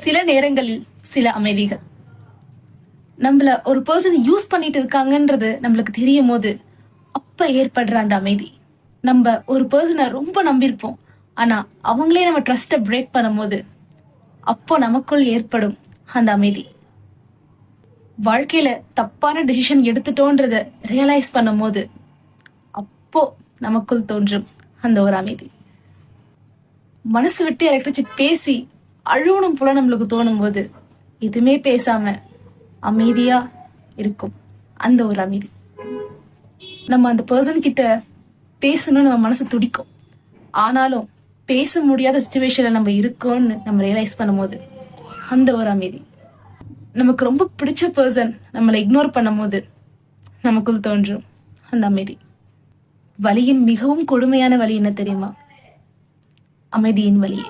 சில நேரங்களில் சில அமைதிகள் நம்மள ஒரு பர்சன் யூஸ் பண்ணிட்டு இருக்காங்கன்றது நம்மளுக்கு தெரியும் போது அப்ப ஏற்படுற அந்த அமைதி. நம்ம ஒரு பர்சனை ரொம்ப நம்பியிருப்போம், ஆனா அவங்களே நம்ம ட்ரஸ்ட பிரேக் பண்ணும்போது அப்போ நமக்குள் ஏற்படும் அந்த அமைதி. வாழ்க்கையில தப்பான டிசிஷன் எடுத்துட்டோன்றத ரியலைஸ் பண்ணும் போது அப்போ நமக்குள் தோன்றும் அந்த ஒரு அமைதி. மனசு விட்டு யார்கிட்டச்சும் பேசி அழுவணும் போல நம்மளுக்கு தோணும் போது எதுவுமே பேசாம அமைதியா இருக்கும் அந்த ஒரு அமைதி. நம்ம அந்த பர்சன் கிட்ட பேசணும்னு நம்ம மனசு துடிக்கும், ஆனாலும் பேச முடியாத சிச்சுவேஷன்ல நம்ம இருக்கோம்னு நம்ம ரியலைஸ் பண்ணும்போது அந்த ஒரு அமைதி. நமக்கு ரொம்ப பிடிச்ச பர்சன் நம்மளை இக்னோர் பண்ணும் போது நமக்குள் தோன்றும் அந்த அமைதி. வலியின் மிகவும் கொடுமையான வலி என்ன தெரியுமா? அமைதியின் வலியே.